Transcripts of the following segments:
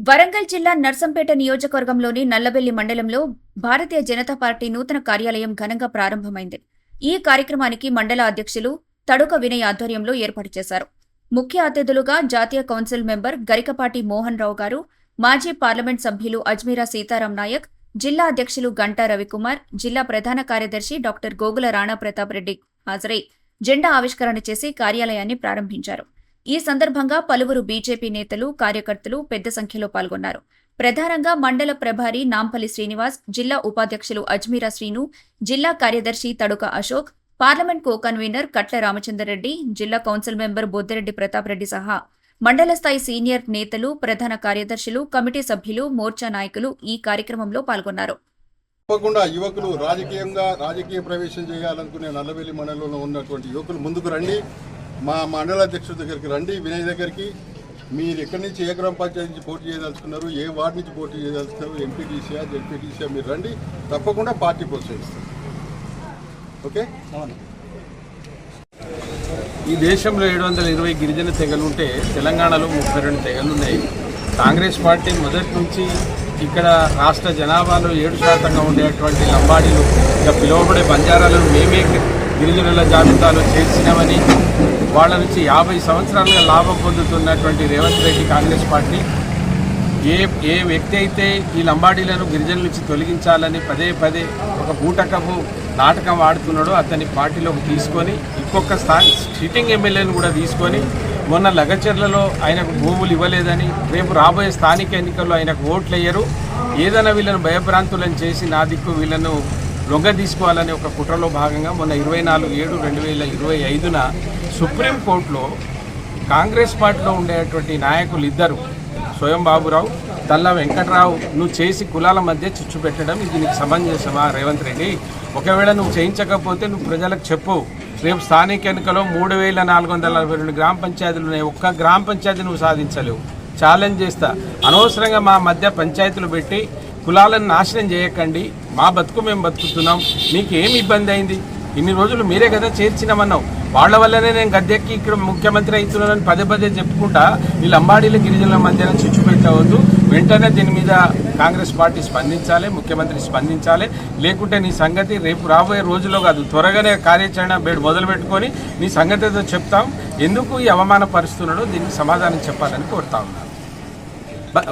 వరంగల్ జిల్లా నర్సంపేట నియోజకవర్గంలోని నల్లబెల్లి మండలంలో భారతీయ జనతా పార్టీ నూతన కార్యాలయం ఘనంగా ప్రారంభమైంది. ఈ కార్యక్రమానికి మండల అధ్యక్షులు తడుక వినయ్ ఆధ్వర్యంలో ఏర్పాటు చేశారు. ముఖ్య అతిథులుగా జాతీయ కౌన్సిల్ మెంబర్ గరికపాటి మోహన్ రావు గారు, మాజీ పార్లమెంట్ సభ్యులు అజ్మీరా సీతారాం నాయక్, జిల్లా అధ్యక్షులు గంటా రవికుమార్, జిల్లా ప్రధాన కార్యదర్శి డాక్టర్ గోగుల రాణా ప్రతాప్ రెడ్డి హాజరై జెండా ఆవిష్కరణ చేసి కార్యాలయాన్ని ప్రారంభించారు. ఈ సందర్భంగా పలువురు బీజేపీ నేతలు, కార్యకర్తలు పెద్ద సంఖ్యలో పాల్గొన్నారు. ప్రధానంగా మండల ప్రభారి నాంపల్లి శ్రీనివాస్, జిల్లా ఉపాధ్యక్షులు అజ్మీరా శ్రీను, జిల్లా కార్యదర్శి తడుక అశోక్, పార్లమెంట్ కో కన్వీనర్ కట్ల రామచంద్రరెడ్డి, జిల్లా కౌన్సిల్ మెంబర్ బొద్దిరెడ్డి ప్రతాప్ రెడ్డి సహా మండల స్థాయి సీనియర్ నేతలు, ప్రధాన కార్యదర్శులు, కమిటీ సభ్యులు, మోర్చా నాయకులు ఈ కార్యక్రమంలో పాల్గొన్నారు. తప్పకుండా యువకులు రాజకీయ ప్రవేశం చేయాలనుకునే నల్లబెల్లి మండలంలో ఉన్నటువంటి యువకులు ముందుకు రండి. మా మండల అధ్యక్షుడి దగ్గరికి రండి, వినయ్ దగ్గరికి. మీరు ఎక్కడి నుంచి ఏ గ్రామ పంచాయతీ నుంచి పోటీ చేయదలుచుకున్నారు, ఏ వార్డు నుంచి పోటీ చేయదలుచుకున్నారు, ఎంపీటీసీఆ జెడ్పీటీసీఆ, మీరు రండి. తప్పకుండా పార్టీ ప్రోత్సహిస్తారు. ఓకే. ఈ దేశంలో 720 గిరిజన తెగలు ఉంటే తెలంగాణలో 32 తెగలు ఉన్నాయి. కాంగ్రెస్ పార్టీ మొదటి నుంచి ఇక్కడ రాష్ట్ర జనాభాలో 7% ఉండేటువంటి లంబాడీలు, ఇక పిలువబడే బంజారాలను మేమే గిరిజనుల జాబితాలో చేర్చినామని వాళ్ళ నుంచి 50 సంవత్సరాలుగా లాభం పొందుతున్నటువంటి రేవంత్ రెడ్డి కాంగ్రెస్ పార్టీ ఏ వ్యక్తి అయితే ఈ లంబాడీలను గిరిజనుల నుంచి తొలగించాలని పదే పదే ఒక బూటకపు నాటకం ఆడుతున్నాడో అతని పార్టీలోకి తీసుకొని ఇంకొక సిట్టింగ్ ఎమ్మెల్యేను కూడా తీసుకొని మొన్న లగచర్లలో ఆయనకు భూములు ఇవ్వలేదని, రేపు రాబోయే స్థానిక ఎన్నికల్లో ఆయనకు ఓట్లు వేయరు, ఏదైనా వీళ్ళను భయభ్రాంతులను చేసి నా దిక్కు వీళ్ళను లొంగ తీసుకోవాలని ఒక కుట్రలో భాగంగా మొన్న 24/7/2025 సుప్రీంకోర్టులో కాంగ్రెస్ పార్టీలో ఉండేటువంటి నాయకులు ఇద్దరు, స్వయం బాబురావు, తల్ల వెంకట్రావు, నువ్వు చేసి కులాల మధ్య చిచ్చు పెట్టడం ఇది నీకు సమంజసమా రేవంత్ రెడ్డి? ఒకవేళ నువ్వు చేయించకపోతే నువ్వు ప్రజలకు చెప్పు, రేపు స్థానిక ఎన్నికలో 3442 గ్రామ పంచాయతీలు ఉన్నాయి, ఒక్క గ్రామ పంచాయతీ నువ్వు సాధించలేవు, ఛాలెంజ్ చేస్తా. అనవసరంగా మా మధ్య పంచాయతీలు పెట్టి కులాలను నాశనం చేయకండి, మా బతుకు మేము బతుకుతున్నాం, మీకు ఏమి ఇబ్బంది అయింది? ఇన్ని రోజులు మీరే కదా చేర్చినామన్నావు, వాళ్ళ వల్లనే నేను గద్దెక్కి ఇక్కడ ముఖ్యమంత్రి అవుతున్నానని పదే పదే చెప్పుకుంటా ఈ లంబాడీల గిరిజనుల మధ్యన చిచ్చు పెట్టవద్దు. వెంటనే దీని మీద కాంగ్రెస్ పార్టీ స్పందించాలి, ముఖ్యమంత్రి స్పందించాలి. లేకుంటే నీ సంగతి రేపు రాబోయే రోజుల్లో కాదు, త్వరగానే కార్యాచరణ మొదలు పెట్టుకొని నీ సంగతితో చెప్తాం. ఎందుకు ఈ అవమానపరుస్తున్నాడో దీనికి సమాధానం చెప్పాలని కోరుతా ఉన్నాను.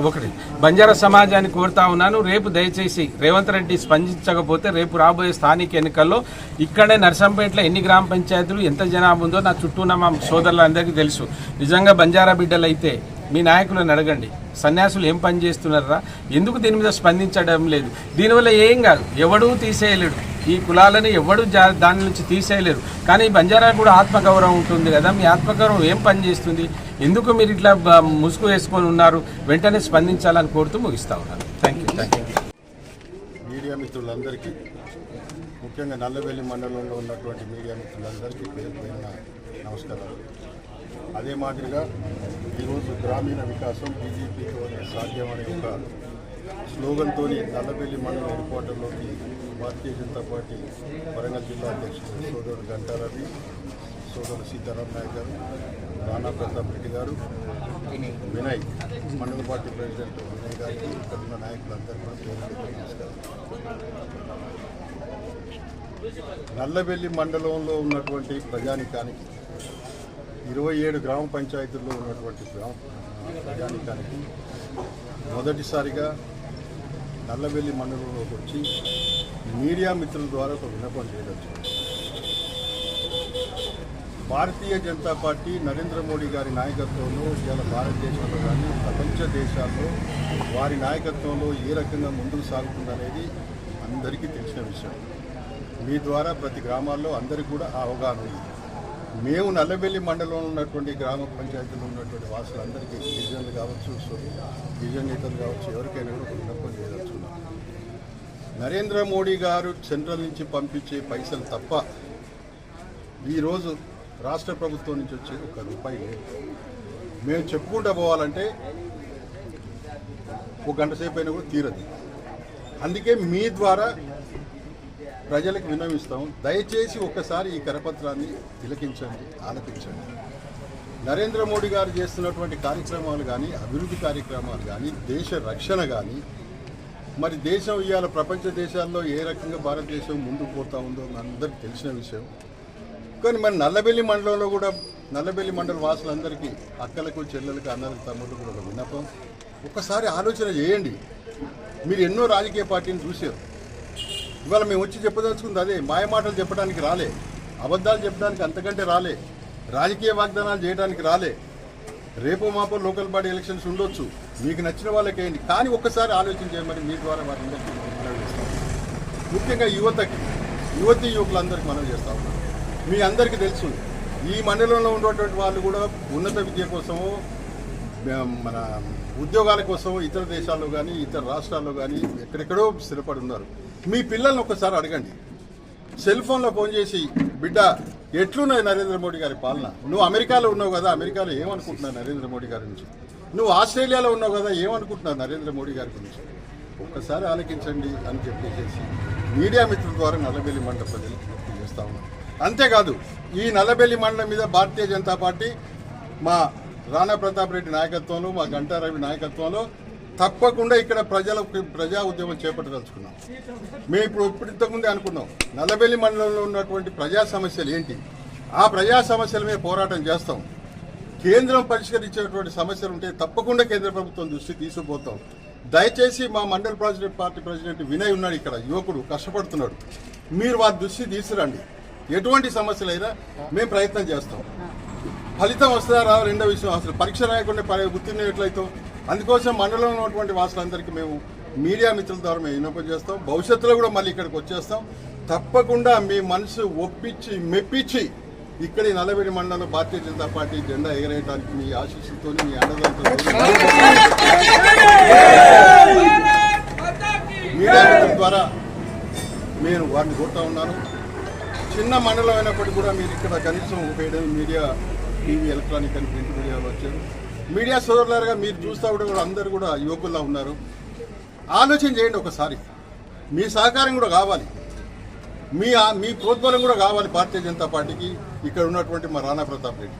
ఒకటి బంజారా సమాజాన్ని కోరుతా ఉన్నాను, రేపు దయచేసి రేవంత్ రెడ్డి స్పందించకపోతే రేపు రాబోయే స్థానిక ఎన్నికల్లో ఇక్కడే నర్సంపేటలో ఎన్ని గ్రామ పంచాయతీలు ఎంత జనాభా ఉందో నా చుట్టూ ఉన్న మా సోదరులందరికీ తెలుసు. నిజంగా బంజారా బిడ్డలు అయితే మీ నాయకులను అడగండి, సన్యాసులు ఏం పని చేస్తున్నారా, ఎందుకు దీని మీద స్పందించడం లేదు? దీనివల్ల ఏం కాదు, ఎవడూ తీసేయలేడు, ఈ కులాలని ఎవడూ దాని నుంచి తీసేయలేరు. కానీ బంజారా కూడా ఆత్మగౌరవం ఉంటుంది కదా, మీ ఆత్మగౌరవం ఏం పని చేస్తుంది? ఎందుకు మీరు ఇట్లా ముసుగు వేసుకొని ఉన్నారు? వెంటనే స్పందించాలని కోరుతూ ముగిస్తా ఉన్నాను. Thank you. మీడియా మిత్రులందరికీ, ముఖ్యంగా నల్లబెల్లి మండలంలో ఉన్నటువంటి మీడియా మిత్రులందరికీ పేరుపైన నమస్కారాలు. అదే మాదిరిగా ఈరోజు గ్రామీణ వికాసం బీజేపీతోనే సాధ్యం అనే ఒక స్లోగన్తో నల్లబెల్లి మండలం హెడ్ క్వార్టర్లోకి భారతీయ జనతా పార్టీ వరంగల్ జిల్లా అధ్యక్షుడు సోదరుడు గంటా రవి, సోదరుడు సీతారాం నాయక్ గారు, రాణా ప్రతాప్ రెడ్డి గారు, వినయ్ మండల పార్టీ ప్రెసిడెంట్ వినయ్ గారికి, ఇక్కడ ఉన్న నాయకులందరూ కూడా నమస్కారం. నల్లబెల్లి మండలంలో ఉన్నటువంటి ప్రజానికానికి 27 గ్రామ పంచాయతీల్లో ఉన్నటువంటి ప్రజానికానికి మొదటిసారిగా నల్లబెల్లి మండలంలోకి వచ్చి మీడియా మిత్రుల ద్వారా ఒక విన్నపం చేయవచ్చు. భారతీయ జనతా పార్టీ నరేంద్ర మోడీ గారి నాయకత్వంలో ఇవాళ భారతదేశంలో కానీ ప్రపంచ దేశాల్లో వారి నాయకత్వంలో ఏ రకంగా ముందుకు సాగుతుందనేది అందరికీ తెలిసిన విషయం. మీ ద్వారా ప్రతి గ్రామాల్లో అందరికీ కూడా ఆ అవగాహన ఉంది. మేము నల్లబెల్లి మండలంలో ఉన్నటువంటి గ్రామ పంచాయతీలో ఉన్నటువంటి వాసులందరికీ, గిరిజనులు కావచ్చు, గిరిజన నేతలు కావచ్చు, ఎవరికైనా కూడా ఒక విన్నపం చేయదలుచున్నాం. నరేంద్ర మోడీ గారు సెంట్రల్ నుంచి పంపించే పైసలు తప్ప ఈరోజు రాష్ట్ర ప్రభుత్వం నుంచి వచ్చేది ₹1 లేదు. మేము చెప్పుకుంటూ పోవాలంటే ఒక గంట సేపు అయినా కూడా తీరదు. అందుకే మీ ద్వారా ప్రజలకు విన్నవిస్తాం, దయచేసి ఒక్కసారి ఈ కరపత్రాన్ని తిలకించండి, ఆలపించండి. నరేంద్ర మోడీ గారు చేస్తున్నటువంటి కార్యక్రమాలు కానీ, అభివృద్ధి కార్యక్రమాలు కానీ, దేశ రక్షణ కానీ, మరి దేశం ఇవాళ ప్రపంచ దేశాల్లో ఏ రకంగా భారతదేశం ముందుకు పోతా ఉందో అందరికీ తెలిసిన విషయం. కానీ మరి నల్లబెల్లి మండలంలో కూడా, నల్లబెల్లి మండల వాసులందరికీ, అక్కలకు, చెల్లెలకు, అన్నలకు, తమ్ముళ్ళకు కూడా ఒక విన్నపం. ఒక్కసారి ఆలోచన చేయండి. మీరు ఎన్నో రాజకీయ పార్టీని చూశారు. ఇవాళ మేము వచ్చి చెప్పదలుచుకుంది అదే. మాయమాటలు చెప్పడానికి రాలే, అబద్ధాలు చెప్పడానికి అంతకంటే రాలే, రాజకీయ వాగ్దానాలు చేయడానికి రాలే. రేపు మాపో లోకల్ బాడీ ఎలక్షన్స్ ఉండొచ్చు, మీకు నచ్చిన వాళ్ళకి వేయండి. కానీ ఒక్కసారి ఆలోచన చేయమని మీ ద్వారా వారందరికీ మనవి చేస్తాం. ముఖ్యంగా యువతీ యువకులందరికీ మనవి చేస్తా ఉన్నాం. మీ అందరికీ తెలుసు, ఈ మండలంలో ఉన్నటువంటి వాళ్ళు కూడా ఉన్నత విద్య కోసమో, మన ఉద్యోగాల కోసం ఇతర దేశాల్లో కానీ, ఇతర రాష్ట్రాల్లో కానీ ఎక్కడెక్కడో స్థిరపడి ఉన్నారు. మీ పిల్లల్ని ఒక్కసారి అడగండి. సెల్ ఫోన్లో ఫోన్ చేసి, బిడ్డ ఎట్లున్నది నరేంద్ర మోడీ గారి పాలన? నువ్వు అమెరికాలో ఉన్నావు కదా, అమెరికాలో ఏమనుకుంటున్నావు నరేంద్ర మోడీ గారి నుంచి? నువ్వు ఆస్ట్రేలియాలో ఉన్నావు కదా, ఏమనుకుంటున్నావు నరేంద్ర మోడీ గారి గురించి? ఒక్కసారి ఆలోచించండి అని చెప్పేసి మీడియా మిత్రుల ద్వారా నల్లబెల్లి మండల ప్రజలు విజ్ఞప్తి చేస్తా ఉన్నాం. అంతేకాదు, ఈ నల్లబెల్లి మండలం మీద భారతీయ జనతా పార్టీ మా రాణా ప్రతాప్ రెడ్డి నాయకత్వంలో, మా గంటా రవి నాయకత్వంలో తప్పకుండా ఇక్కడ ప్రజా ఉద్యమం చేపట్టదలుచుకున్నాం. మేము ఇప్పుడు ఇంతకుముందే అనుకున్నాం, నల్లబెల్లి మండలంలో ఉన్నటువంటి ప్రజా సమస్యలు ఏంటి, ఆ ప్రజా సమస్యల మీద పోరాటం చేస్తాం. కేంద్రం పరిష్కరించేటువంటి సమస్యలు ఉంటే తప్పకుండా కేంద్ర ప్రభుత్వం దృష్టి తీసుకుపోతాం. దయచేసి మా మండల పార్టీ ప్రెసిడెంట్ వినయ్ ఉన్నాడు ఇక్కడ, యువకుడు కష్టపడుతున్నాడు, మీరు వారి దృష్టి తీసుకురండి. ఎటువంటి సమస్యలైనా మేము ప్రయత్నం చేస్తాం. ఫలితం వస్తారా రెండో విషయం, అసలు పరీక్ష రాయకుండా ఉత్తీర్ణం ఎట్లయితాం? అందుకోసం మండలంలో ఉన్నటువంటి వాసులందరికీ మేము మీడియా మిత్రుల ద్వారా మేము విన్నపం చేస్తాం. భవిష్యత్తులో కూడా మళ్ళీ ఇక్కడికి వచ్చేస్తాం. తప్పకుండా మీ మనసు ఒప్పించి మెప్పించి ఇక్కడ నల్లబెల్లి మండలంలో భారతీయ జనతా పార్టీ జెండా ఎగరేయడానికి మీ ఆశీస్సుతో, మీ అండదండలతో మీడియా మిత్రుల ద్వారా నేను వారిని కోరుతా ఉన్నాను. చిన్న మండలం అయినప్పటికీ కూడా మీరు ఇక్కడ కనీసం ఉపయోగం మీడియా, టీవీ, ఎలక్ట్రానిక్ అని ప్రింట్ మీడియాలో వచ్చారు. మీడియా సోదరులారుగా మీరు చూస్తూ కూడా అందరూ కూడా యువకుల్లా ఉన్నారు. ఆలోచన చేయండి ఒకసారి. మీ సహకారం కూడా కావాలి, మీ ప్రోద్బలం కూడా కావాలి భారతీయ జనతా పార్టీకి, ఇక్కడ ఉన్నటువంటి మా రాణా ప్రతాప్ రెడ్డి.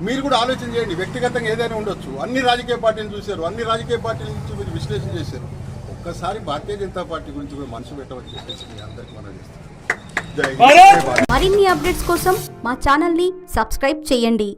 మీరు కూడా ఆలోచన చేయండి. వ్యక్తిగతంగా ఏదైనా ఉండొచ్చు, అన్ని రాజకీయ పార్టీలు చూశారు, అన్ని రాజకీయ పార్టీల నుంచి మీరు విశ్లేషణ చేశారు. ఒక్కసారి భారతీయ జనతా పార్టీ గురించి కూడా మనసు పెట్టమని చెప్పేసి మీ అందరికీ మనం చేస్తాం. మరిన్ని అప్డేట్స్ కోసం మా ఛానల్ని సబ్స్క్రైబ్ చేయండి.